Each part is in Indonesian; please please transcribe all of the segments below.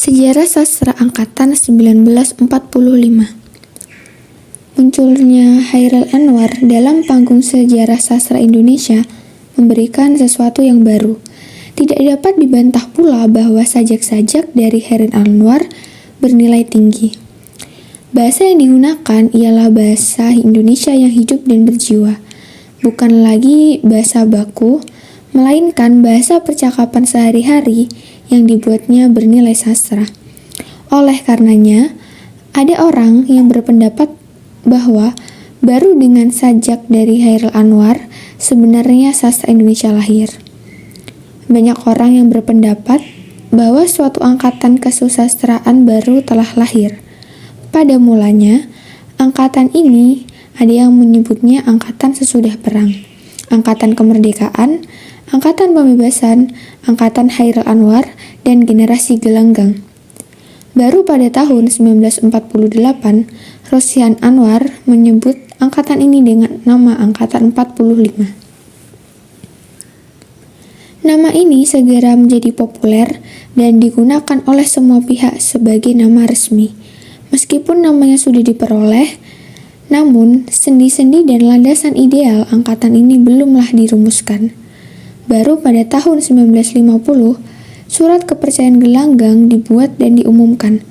Sejarah Sastra Angkatan 1945. Munculnya Chairil Anwar dalam panggung sejarah sastra Indonesia memberikan sesuatu yang baru. Tidak dapat dibantah pula bahwa sajak-sajak dari Chairil Anwar bernilai tinggi. Bahasa yang digunakan ialah bahasa Indonesia yang hidup dan berjiwa, bukan lagi bahasa baku, melainkan bahasa percakapan sehari-hari yang dibuatnya bernilai sastra. Oleh karenanya, ada orang yang berpendapat bahwa baru dengan sajak dari Chairil Anwar sebenarnya sastra Indonesia lahir. Banyak orang yang berpendapat bahwa suatu angkatan kesusastraan baru telah lahir. Pada mulanya, angkatan ini ada yang menyebutnya angkatan sesudah perang, angkatan kemerdekaan, angkatan pembebasan, angkatan Chairil Anwar, dan generasi gelanggang. Baru pada tahun 1948, Rosihan Anwar menyebut angkatan ini dengan nama Angkatan 45. Nama ini segera menjadi populer dan digunakan oleh semua pihak sebagai nama resmi. Meskipun namanya sudah diperoleh, namun sendi-sendi dan landasan ideal angkatan ini belumlah dirumuskan. Baru pada tahun 1950, Surat Kepercayaan Gelanggang dibuat dan diumumkan.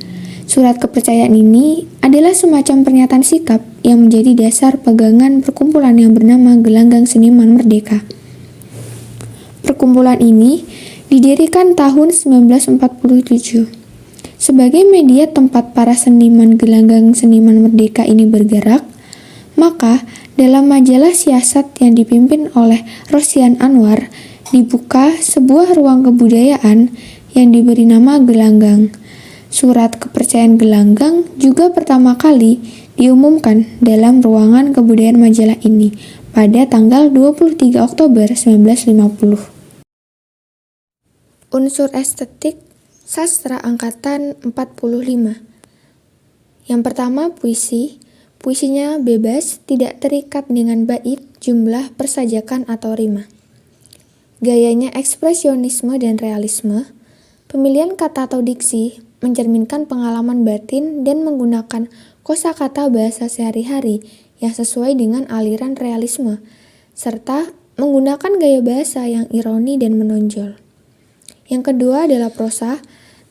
Surat kepercayaan ini adalah semacam pernyataan sikap yang menjadi dasar pegangan perkumpulan yang bernama Gelanggang Seniman Merdeka. Perkumpulan ini didirikan tahun 1947. Sebagai media tempat para seniman Gelanggang Seniman Merdeka ini bergerak, maka dalam majalah siasat yang dipimpin oleh Rosihan Anwar dibuka sebuah ruang kebudayaan yang diberi nama Gelanggang. Surat Kepercayaan Gelanggang juga pertama kali diumumkan dalam ruangan kebudayaan majalah ini pada tanggal 23 Oktober 1950. Unsur estetik sastra angkatan 45. Yang pertama, puisi. Puisinya bebas, tidak terikat dengan bait, jumlah, persajakan, atau rima. Gayanya ekspresionisme dan realisme. Pemilihan kata atau diksi mencerminkan pengalaman batin dan menggunakan kosakata bahasa sehari-hari yang sesuai dengan aliran realisme, serta menggunakan gaya bahasa yang ironi dan menonjol. Yang kedua adalah prosa.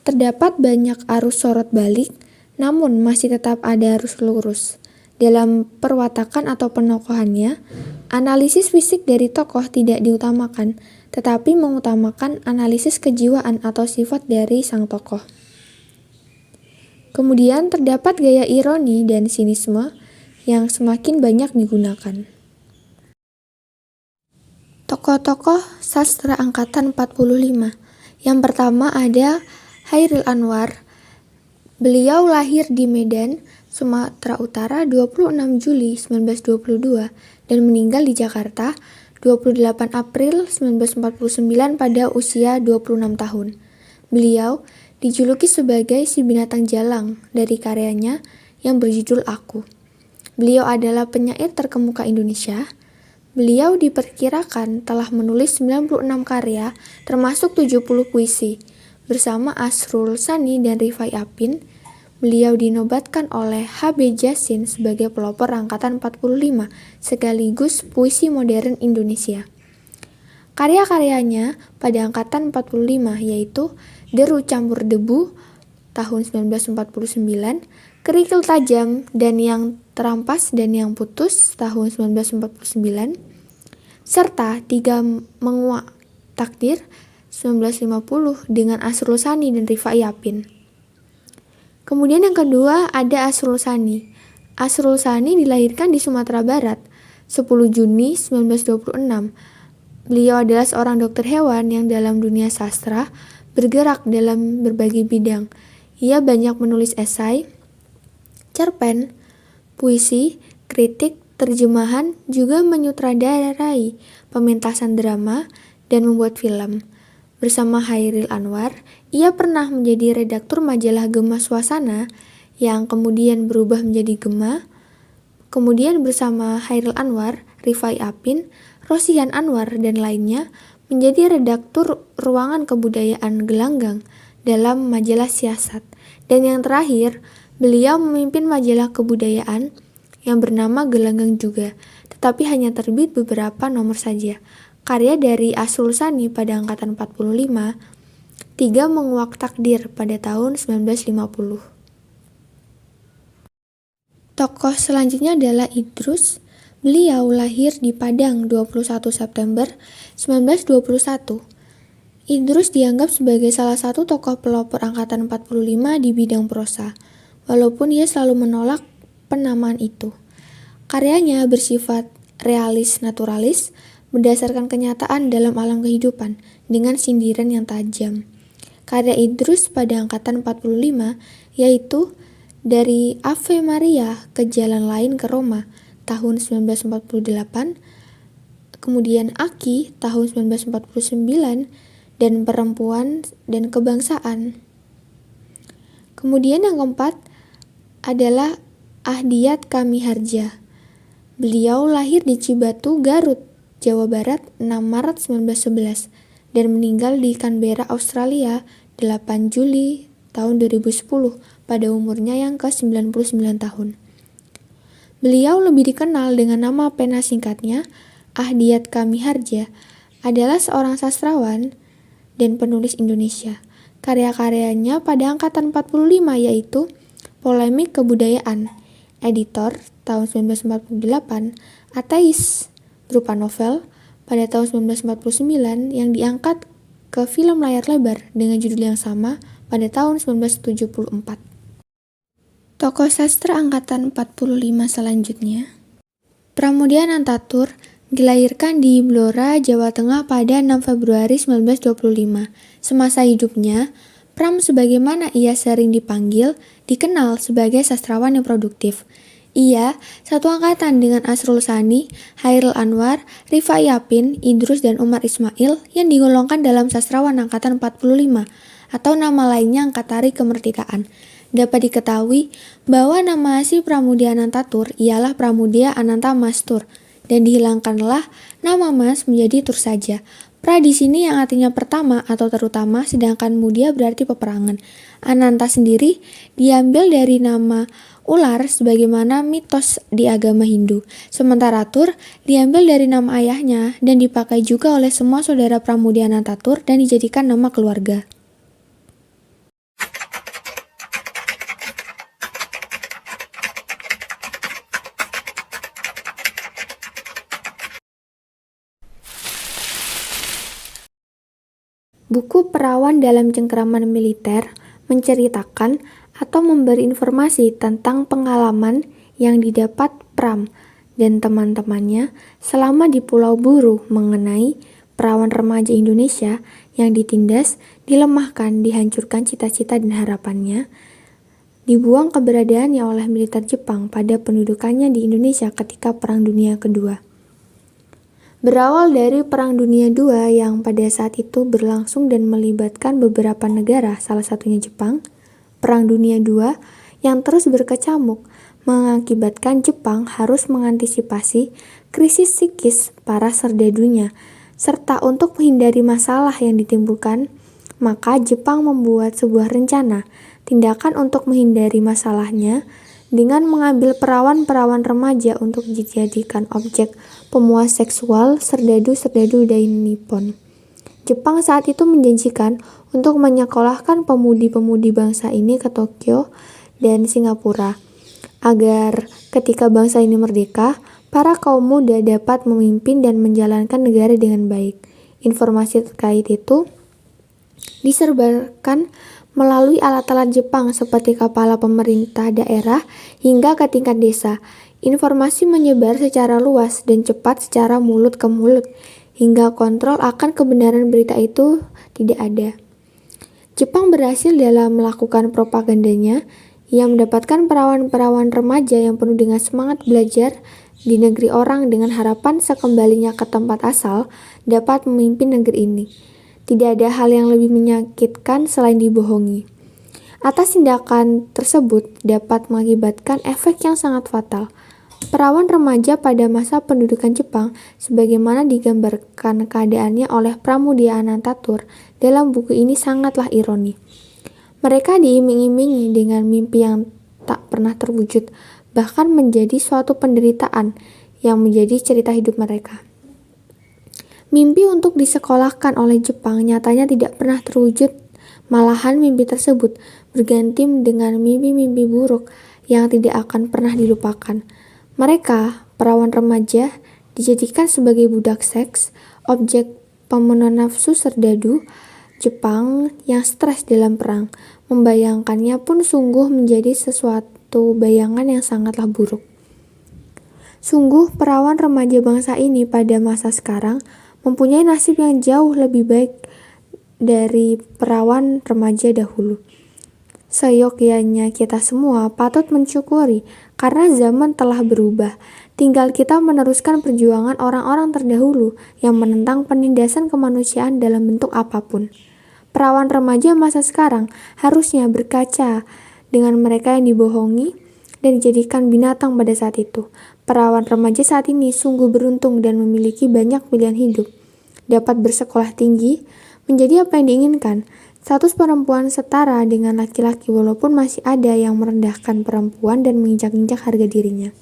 Terdapat banyak arus sorot balik, namun masih tetap ada arus lurus. Dalam perwatakan atau penokohannya, analisis fisik dari tokoh tidak diutamakan, tetapi mengutamakan analisis kejiwaan atau sifat dari sang tokoh. Kemudian terdapat gaya ironi dan sinisme yang semakin banyak digunakan. Tokoh-tokoh sastra angkatan 45. Yang pertama ada Chairil Anwar. Beliau lahir di Medan, Sumatera Utara 26 Juli 1922 dan meninggal di Jakarta 28 April 1949 pada usia 26 tahun. Beliau dijuluki sebagai si binatang jalang dari karyanya yang berjudul Aku. Beliau adalah penyair terkemuka Indonesia. Beliau diperkirakan telah menulis 96 karya termasuk 70 puisi. Bersama Asrul Sani dan Rifai Apin, beliau dinobatkan oleh H.B. Jasin sebagai pelopor angkatan 45 sekaligus puisi modern Indonesia. Karya-karyanya pada angkatan 45 yaitu Deru Campur Debu tahun 1949, Kerikil Tajam dan Yang Terampas dan Yang Putus tahun 1949, serta Tiga Menguak Takdir 1950 dengan Asrul Sani dan Rifai Apin. Kemudian yang kedua ada Asrul Sani. Asrul Sani dilahirkan di Sumatera Barat 10 Juni 1926. Beliau adalah seorang dokter hewan yang dalam dunia sastra bergerak dalam berbagai bidang. Ia banyak menulis esai, cerpen, puisi, kritik, terjemahan, juga menyutradarai pementasan drama dan membuat film. Bersama Chairil Anwar, ia pernah menjadi redaktur majalah Gema Suasana yang kemudian berubah menjadi Gema. Kemudian bersama Chairil Anwar, Rifai Apin, Rosihan Anwar, dan lainnya menjadi redaktur Ruangan Kebudayaan Gelanggang dalam majalah siasat. Dan yang terakhir, beliau memimpin majalah kebudayaan yang bernama Gelanggang juga, tetapi hanya terbit beberapa nomor saja. Karya dari Asrul Sani pada angkatan 45, Tiga Menguak Takdir pada tahun 1950. Tokoh selanjutnya adalah Idrus. Beliau lahir di Padang 21 September 1921. Idrus dianggap sebagai salah satu tokoh pelopor angkatan 45 di bidang prosa, walaupun ia selalu menolak penamaan itu. Karyanya bersifat realis naturalis, berdasarkan kenyataan dalam alam kehidupan, dengan sindiran yang tajam. Karya Idrus pada angkatan 45 yaitu Dari Ave Maria ke Jalan Lain ke Roma tahun 1948, kemudian Aki tahun 1949, dan Perempuan dan Kebangsaan. Kemudian yang keempat adalah Ahdiat Kami Harja. Beliau lahir di Cibatu, Garut, Jawa Barat 6 Maret 1911 dan meninggal di Canberra, Australia 8 Juli tahun 2010 pada umurnya yang ke-99 tahun. Beliau lebih dikenal dengan nama pena singkatnya Ahdiat Kami Harja, adalah seorang sastrawan dan penulis Indonesia. Karya-karyanya pada angkatan 45 yaitu Polemik Kebudayaan, editor tahun 1948, Ateis berupa novel pada tahun 1949 yang diangkat ke film layar lebar dengan judul yang sama pada tahun 1974. Tokoh sastra angkatan 45 selanjutnya, Pramudia Anantatur, dilahirkan di Blora, Jawa Tengah pada 6 Februari 1925. Semasa hidupnya, Pram sebagaimana ia sering dipanggil, dikenal sebagai sastrawan yang produktif. Ia satu angkatan dengan Asrul Sani, Hairil Anwar, Rifai Yapin, Idrus, dan Umar Ismail yang digolongkan dalam sastrawan angkatan 45 atau nama lainnya Angkatari Kemerdekaan. Dapat diketahui bahwa nama asli Pramudia Anantatur ialah Pramudia Ananta Mastur dan dihilangkanlah nama Mas menjadi Tur saja. Pra di sini yang artinya pertama atau terutama, sedangkan Mudia berarti peperangan. Ananta sendiri diambil dari nama ular sebagaimana mitos di agama Hindu. Sementara Tur diambil dari nama ayahnya dan dipakai juga oleh semua saudara Pramudia Anantatur dan dijadikan nama keluarga. Buku Perawan dalam Cengkraman Militer menceritakan atau memberi informasi tentang pengalaman yang didapat Pram dan teman-temannya selama di Pulau Buru mengenai perawan remaja Indonesia yang ditindas, dilemahkan, dihancurkan cita-cita dan harapannya, dibuang keberadaannya oleh militer Jepang pada pendudukannya di Indonesia ketika Perang Dunia Kedua. Berawal dari Perang Dunia II yang pada saat itu berlangsung dan melibatkan beberapa negara, salah satunya Jepang, Perang Dunia II yang terus berkecamuk mengakibatkan Jepang harus mengantisipasi krisis psikis para serdadunya, serta untuk menghindari masalah yang ditimbulkan, maka Jepang membuat sebuah rencana tindakan untuk menghindari masalahnya dengan mengambil perawan-perawan remaja untuk dijadikan objek pemuas seksual serdadu-serdadu dari Nippon. Jepang saat itu menjanjikan untuk menyekolahkan pemudi-pemudi bangsa ini ke Tokyo dan Singapura, agar ketika bangsa ini merdeka, para kaum muda dapat memimpin dan menjalankan negara dengan baik. Informasi terkait itu disebarkan melalui alat-alat Jepang seperti kepala pemerintah daerah hingga ke tingkat desa. Informasi menyebar secara luas dan cepat secara mulut ke mulut, hingga kontrol akan kebenaran berita itu tidak ada. Jepang berhasil dalam melakukan propagandanya. Ia mendapatkan perawan-perawan remaja yang penuh dengan semangat belajar di negeri orang dengan harapan sekembalinya ke tempat asal dapat memimpin negeri ini. Tidak ada hal yang lebih menyakitkan selain dibohongi. Atas tindakan tersebut dapat mengakibatkan efek yang sangat fatal. Perawan remaja pada masa pendudukan Jepang sebagaimana digambarkan keadaannya oleh Pramudia Anantatur dalam buku ini sangatlah ironi. Mereka diiming-imingi dengan mimpi yang tak pernah terwujud, bahkan menjadi suatu penderitaan yang menjadi cerita hidup mereka. Mimpi untuk disekolahkan oleh Jepang nyatanya tidak pernah terwujud, malahan mimpi tersebut berganti dengan mimpi-mimpi buruk yang tidak akan pernah dilupakan. Mereka, perawan remaja, dijadikan sebagai budak seks, objek pemenuh nafsu serdadu Jepang yang stres dalam perang. Membayangkannya pun sungguh menjadi sesuatu bayangan yang sangatlah buruk. Sungguh perawan remaja bangsa ini pada masa sekarang mempunyai nasib yang jauh lebih baik dari perawan remaja dahulu. Seyogyanya kita semua patut mensyukuri karena zaman telah berubah. Tinggal kita meneruskan perjuangan orang-orang terdahulu yang menentang penindasan kemanusiaan dalam bentuk apapun. Perawan remaja masa sekarang harusnya berkaca dengan mereka yang dibohongi dan dijadikan binatang pada saat itu. Perawan remaja saat ini sungguh beruntung dan memiliki banyak pilihan hidup. Dapat bersekolah tinggi, menjadi apa yang diinginkan. Status perempuan setara dengan laki-laki walaupun masih ada yang merendahkan perempuan dan menginjak-injak harga dirinya.